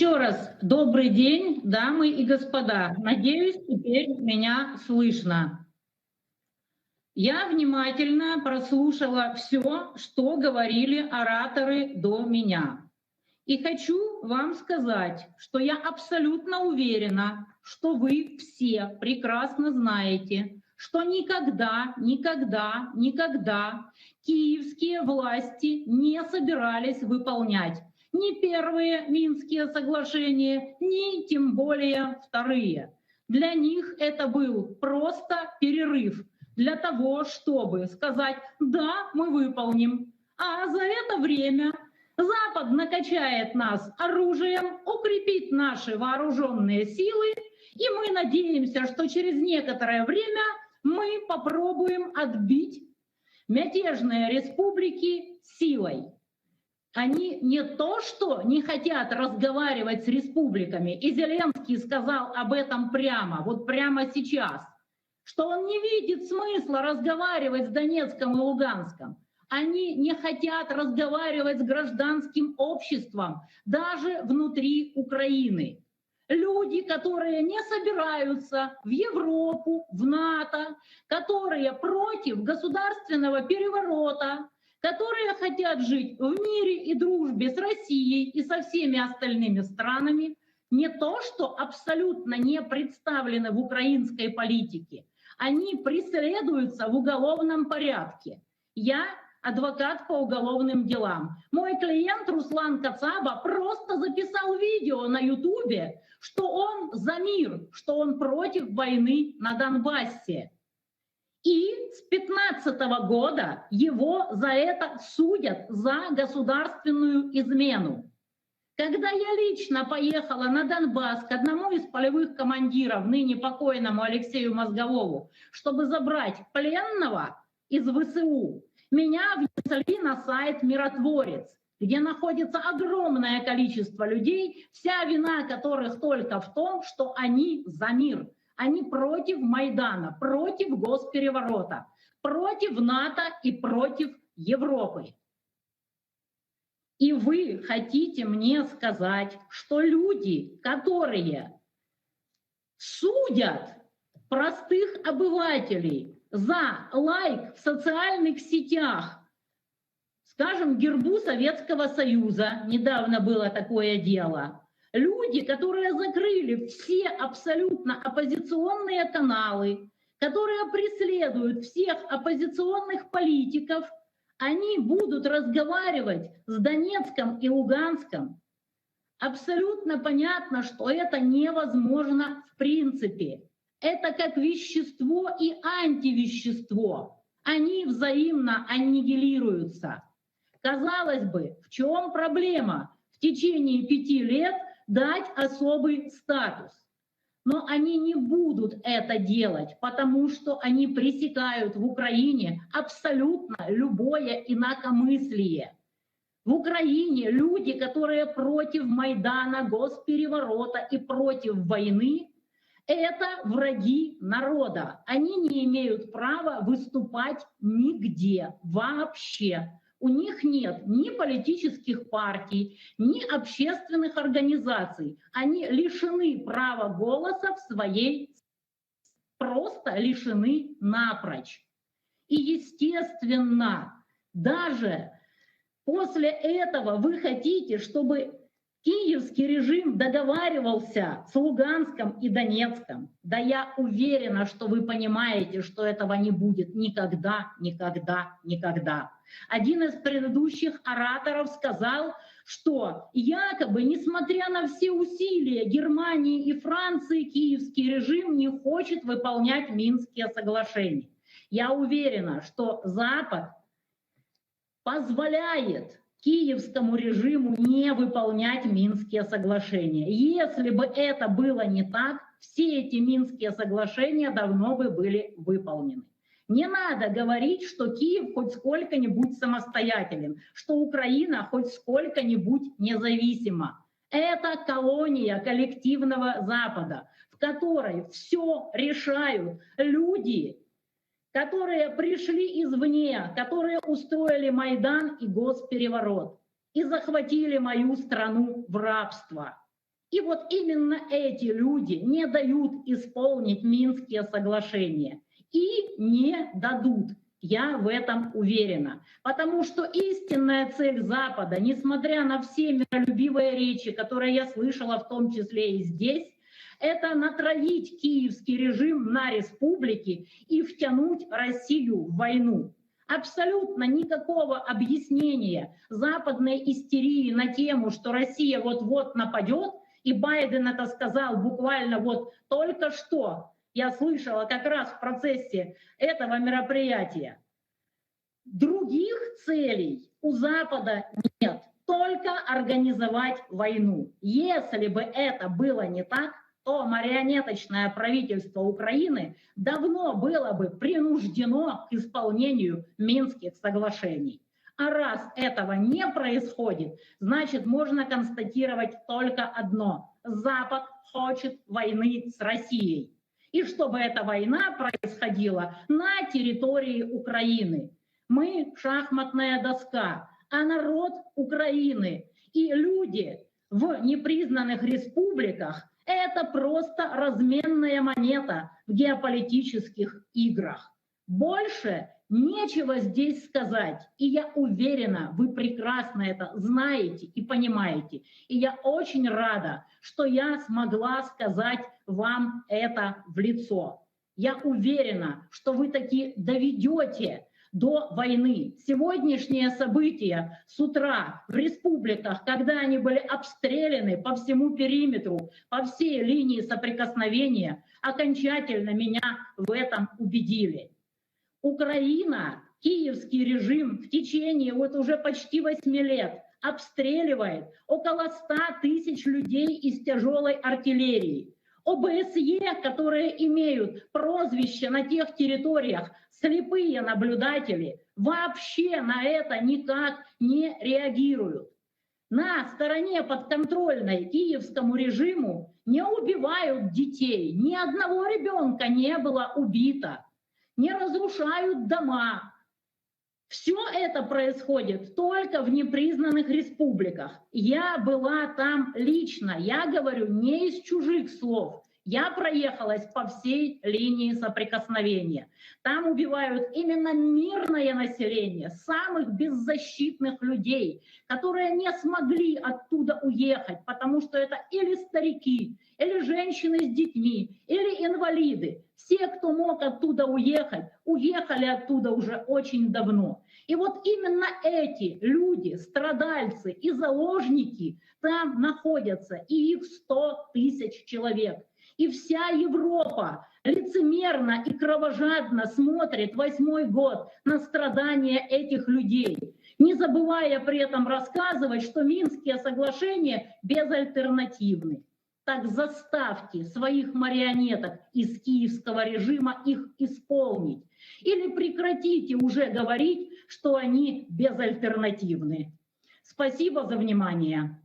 Еще раз добрый день, дамы и господа. Надеюсь, теперь меня слышно. Я внимательно прослушала все, что говорили ораторы до меня. И хочу вам сказать, что я абсолютно уверена, что вы все прекрасно знаете, что никогда киевские власти не собирались выполнять ни первые Минские соглашения, ни тем более вторые. Для них это был просто перерыв для того, чтобы сказать: да, мы выполним. А за это время Запад накачает нас оружием, укрепит наши вооруженные силы, и мы надеемся, что через некоторое время мы попробуем отбить мятежные республики силой. Они не то что не хотят разговаривать с республиками, и Зеленский сказал об этом прямо, вот прямо сейчас, что он не видит смысла разговаривать с Донецком и Луганском. Они не хотят разговаривать с гражданским обществом, даже внутри Украины. Люди, которые не собираются в Европу, в НАТО, которые против государственного переворота, которые хотят жить в мире и дружбе с Россией и со всеми остальными странами, не то что абсолютно не представлены в украинской политике, они преследуются в уголовном порядке. Я адвокат по уголовным делам. Мой клиент Руслан Кацаба просто записал видео на Ютубе, что он за мир, что он против войны на Донбассе. И с 2015 года его за это судят за государственную измену. Когда я лично поехала на Донбасс к одному из полевых командиров, ныне покойному Алексею Мозговому, чтобы забрать пленного из ВСУ, меня внесли на сайт «Миротворец», где находится огромное количество людей, вся вина которых только в том, что они за мир. Они против Майдана, против госпереворота, против НАТО и против Европы. И вы хотите мне сказать, что люди, которые судят простых обывателей за лайк в социальных сетях, скажем, гербу Советского Союза, недавно было такое дело, люди, которые закрыли все абсолютно оппозиционные каналы, которые преследуют всех оппозиционных политиков, они будут разговаривать с Донецком и Луганском. Абсолютно понятно, что это невозможно в принципе. Это как вещество и антивещество. Они взаимно аннигилируются. Казалось бы, в чем проблема? В течение 5 лет дать особый статус. Но они не будут это делать, потому что они пресекают в Украине абсолютно любое инакомыслие. В Украине люди, которые против Майдана, госпереворота и против войны, это враги народа. Они не имеют права выступать нигде вообще. У них нет ни политических партий, ни общественных организаций. Они лишены права голоса в своей, просто лишены напрочь. И естественно, даже после этого вы хотите, чтобы киевский режим договаривался с Луганском и Донецком. Да я уверена, что вы понимаете, что этого не будет никогда, никогда, никогда. Один из предыдущих ораторов сказал, что якобы, несмотря на все усилия Германии и Франции, киевский режим не хочет выполнять Минские соглашения. Я уверена, что Запад позволяет киевскому режиму не выполнять Минские соглашения. Если бы это было не так, все эти Минские соглашения давно бы были выполнены. Не надо говорить, что Киев хоть сколько-нибудь самостоятелен, что Украина хоть сколько-нибудь независима. Это колония коллективного Запада, в которой все решают люди, которые пришли извне, которые устроили Майдан и госпереворот и захватили мою страну в рабство. И вот именно эти люди не дают исполнить Минские соглашения и не дадут. Я в этом уверена. Потому что истинная цель Запада, несмотря на все миролюбивые речи, которые я слышала в том числе и здесь, это натравить киевский режим на республики и втянуть Россию в войну. Абсолютно никакого объяснения западной истерии на тему, что Россия вот-вот нападет, и Байден это сказал буквально вот только что, я слышала как раз в процессе этого мероприятия. Других целей у Запада нет, только организовать войну. Если бы это было не так, то марионеточное правительство Украины давно было бы принуждено к исполнению Минских соглашений. А раз этого не происходит, значит, можно констатировать только одно. Запад хочет войны с Россией. И чтобы эта война происходила на территории Украины. Мы шахматная доска, а народ Украины и люди в непризнанных республиках – это просто разменная монета в геополитических играх. Больше нечего здесь сказать. И я уверена, вы прекрасно это знаете и понимаете. И я очень рада, что я смогла сказать вам это в лицо. Я уверена, что вы таки доведете до войны. Сегодняшние события с утра в республиках, когда они были обстреляны по всему периметру, по всей линии соприкосновения, окончательно меня в этом убедили. Украина, киевский режим в течение вот уже почти 8 лет обстреливает около 100 тысяч людей из тяжелой артиллерии. ОБСЕ, которые имеют прозвище на тех территориях «слепые наблюдатели», вообще на это никак не реагируют. На стороне подконтрольной киевскому режиму не убивают детей, ни одного ребенка не было убито, не разрушают дома. Все это происходит только в непризнанных республиках. Я была там лично, я говорю не из чужих слов. Я проехалась по всей линии соприкосновения. Там убивают именно мирное население, самых беззащитных людей, которые не смогли оттуда уехать, потому что это или старики, или женщины с детьми, или инвалиды. Все, кто мог оттуда уехать, уехали оттуда уже очень давно. И вот именно эти люди, страдальцы и заложники там находятся, и их 100 тысяч человек. И вся Европа лицемерно и кровожадно смотрит 8-й год на страдания этих людей, не забывая при этом рассказывать, что Минские соглашения безальтернативны. Так заставьте своих марионеток из киевского режима их исполнить. Или прекратите уже говорить, что они безальтернативны. Спасибо за внимание.